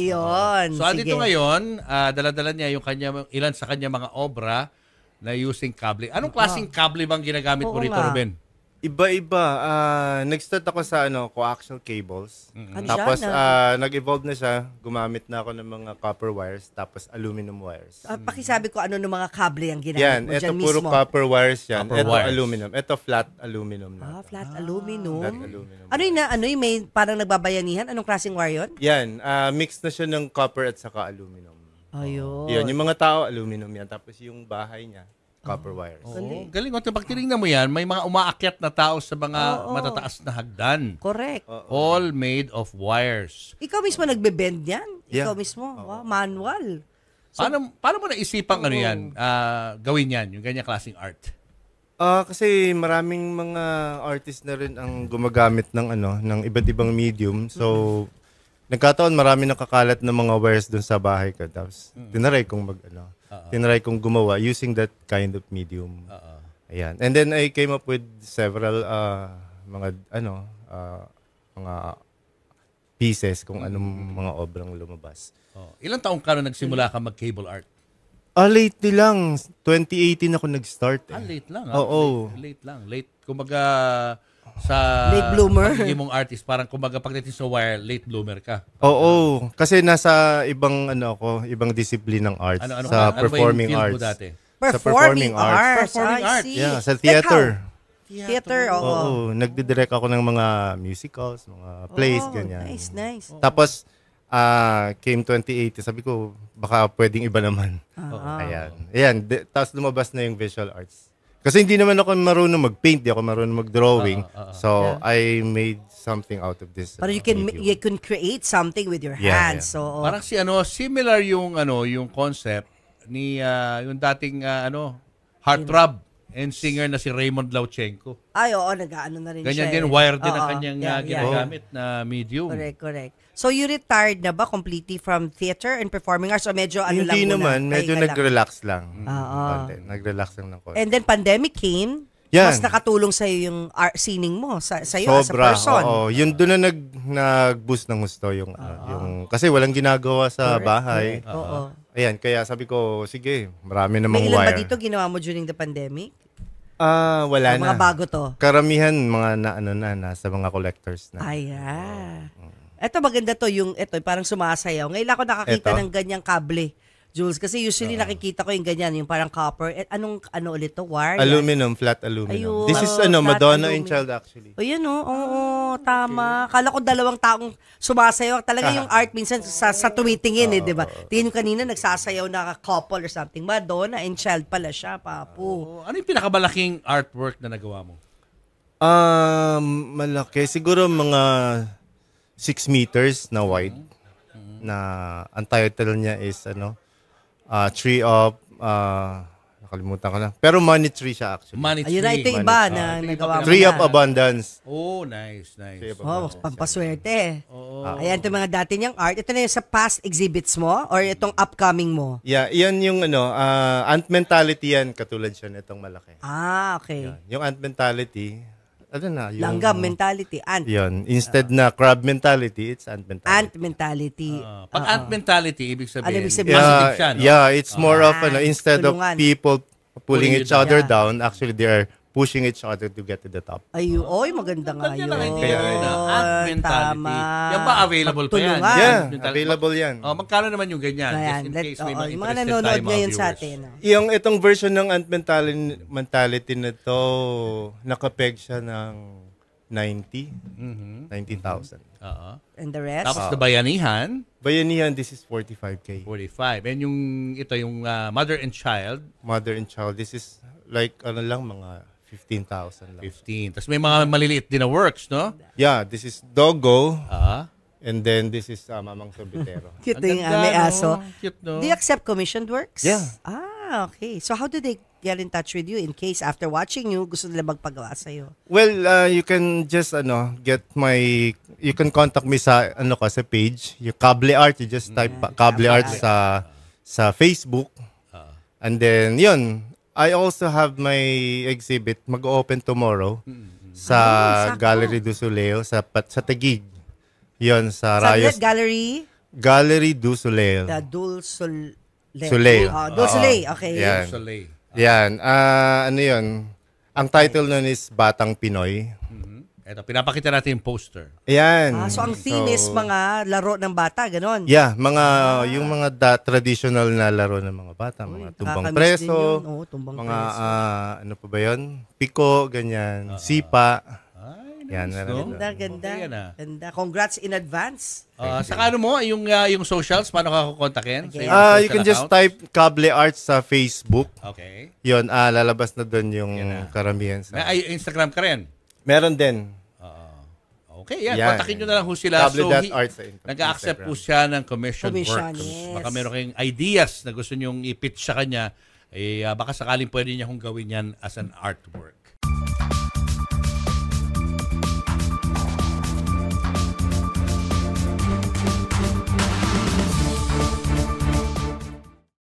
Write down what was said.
Yun, So, andito sige. ngayon, dala-dala niya yung ilan sa kanya mga obra na using kable. Anong klaseng kable bang ginagamit mo Oo rito, nga. Ruben? Iba-iba. Nag-start ako sa coaxial cables. Ano Tapos siya? nag-evolve na siya. Gumamit na ako ng mga copper wires tapos aluminum wires. Pakisabi ko ano ng mga kable ang ginamit Yan, mo ito dyan puro mismo. copper wires yan. Copper Ito wires. aluminum. Ito flat aluminum na. Flat aluminum. Flat aluminum. Ano yung may parang nagbabayanihan? Anong klaseng wire yun? Yan, mix na siya ng copper at saka aluminum. Ayun. Yun, yung mga tao aluminum yan. Tapos yung bahay niya, copper wires. Oo, galing. Pag tinignan mo yan, may mga umaakyat na tao sa mga matataas na hagdan. Correct. All made of wires. Ikaw mismo nagbe-bend yan? Yeah. Ikaw mismo? Wow, manual. Paano mo naisipang gawin yan, yung ganyang klaseng art? Kasi maraming mga artist na rin ang gumagamit ng iba't ibang medium. So, nagkataon marami nakakalat ng mga wires dun sa bahay ko. Tapos, tinry kong gumawa using that kind of medium. Ayan. And then I came up with several mga pieces kung anong mga obrang lumabas. Ilang taong ka na nagsimula ka mag-cable art? Lately lang. 2018 ako nag-start. Late lang. Oo. Late lang. Late, kumbaga, sa Late bloomer. pagiging mong artist, parang kumbaga pagdating sa wire, late bloomer ka. Oo. Kasi nasa ibang disiplin ng arts. Sa performing ano ba yung field mo arts. dati? Performing arts. Performing I arts. see. Yeah, sa Like theater. how? Theater, oo. Oo, nagdidirect ako ng mga musicals, mga plays, ganyan. Nice. Tapos, came 2018, sabi ko, baka pwedeng iba naman. Ayan. Tapos lumabas na yung visual arts. Kasi hindi naman ako marunong mag-paint, di ako marunong mag-drawing. So, I made something out of this. But you can create something with your Yeah, hands. yeah. So, Parang similar yung concept ni yung dating heartthrob and singer na si Raymond Lauchenko. oo, nag-ano na rin Ganyan siya. din, wire din ang Oo, kanyang yeah. ginagamit na medium. Correct. So, you retired na ba completely from theater and performing arts? O medyo ano lang Hindi muna? naman, medyo pahinga lang? nag-relax lang. Oo. Konti. Nag-relax lang ng konti. And then pandemic came, Yan. mas nakatulong sa'yo yung singing mo, sa'yo as a Sobra, person. oo. Yun doon na nag-boost ng gusto yung kasi walang ginagawa sa bahay. Correct. Oo. Ayan, kaya sabi ko, sige, marami namang May ilan ba wire. dito ginawa mo during the pandemic? Wala O, na. mga bago to? Karamihan mga nasa mga collectors na. Eto maganda to, ito parang sumasayaw. Ngayon lang ako nakakita Eto? ng ganyang kable, Jules. Kasi usually nakikita ko yung ganyan, yung parang copper. Ano ulit to? Wire? Yan? Aluminum, flat aluminum. Ayun. This is Flat Madonna aluminum. and Child actually. O yun oo, tama. Kala ko dalawang taong sumasayaw. Talaga yung art minsan sa tumitingin di ba? Tingin ko kanina nagsasayaw na couple or something. Madonna and Child pala siya, papu. Ano yung pinakamalaking artwork na nagawa mo? Malaki. Siguro mga 6 meters na wide. Na ang title niya is Tree of nakalimutan ko na. Pero money tree siya actually. Money Ayun na, Tree. ito yung iba na nagawa mo Tree na. of Abundance. Oh, nice. Oh, pampaswerte. Ayan, ito mga dati niyang art. Ito na yung sa past exhibits mo or itong upcoming mo? Yeah, yan yung ant mentality yan, katulad siya nitong malaki. Okay. Yan. Yung ant mentality, yung Langgam mentality. Ant. Yun, instead na crab mentality, it's ant mentality. Ant mentality. Pag ant mentality, ibig sabihin, Ano ibig sabihin? positive siya, no? Yeah, it's more of instead of tulungan. people pulling each you other down. down, actually they are pushing each other to get to the top. Oy, maganda nga Ganyan yun. lang hindi ant mentality. Tama. Yan ba available pa yan? Pagtulungan. Yeah, Ant mentality. available yan. Magkano naman yung ganyan? Ayan, Just in case may mga yung mga interested nanonood tayo mga ngayon sa viewers. atin. Yung itong version ng ant mentality na to, nakapeg siya ng 90,000. And the rest? Tapos sa Bayanihan, Bayanihan, this is 45K. 45. And yung Mother and Child, Mother and child, this is like mga 15,000 lang. 15. Tapos may mga maliliit din na works, no? Yeah, this is Doggo, Ah. and then this is Mamang Sorbitero. Cute Ang yung ganda, may no? aso. Cute, no? Do you accept commissioned works? Yeah. Okay. So how do they get in touch with you in case after watching you, gusto nila magpagawa sa'yo? Well, you can just you can contact me sa sa page, yung Kable Art, you just type Kable Art sa Facebook. And then yun, I also have my exhibit mag-open tomorrow sa sakto. Gallery du Soleo sa Taguig. Yun sa Saglit Rayos. Gallery? Gallery du Soleil. The Dul Soleil. Soleil. Dul Soleil, okay. Yan. Soleil. Yan. Ano yun? Ang title nun is Batang Pinoy. Ito, pinapakita natin yung poster. Yan. So ang theme is mga laro ng bata, ganon. Yeah, yung mga traditional na laro ng mga bata, mga tumbang nakakamiss din preso, yun. Oo, tumbang mga preso. ano pa ba 'yon? Piko, ganyan, sipa. Ay, Yan, nice, meron no? Ganda, ganda. Okay, yan, ah. Ganda. Congrats in advance. Saka ano mo, yung socials, paano ka kukontakin? Sa iyong You social can just account? type Kable Arts sa Facebook. Okay. 'Yon, lalabas na doon yung Yan na. karamihan sa. Ay, Instagram ka rin? Meron din. Okay, yan. Yan. Kontakin nyo na lang ho sila. Kable.arts sa nag-accept Instagram. po siya ng commission Commission, works. yes. Baka meron kayong ideas na gusto nyong i-pitch sa kanya, baka sakaling pwede niya kong gawin yan as an artwork.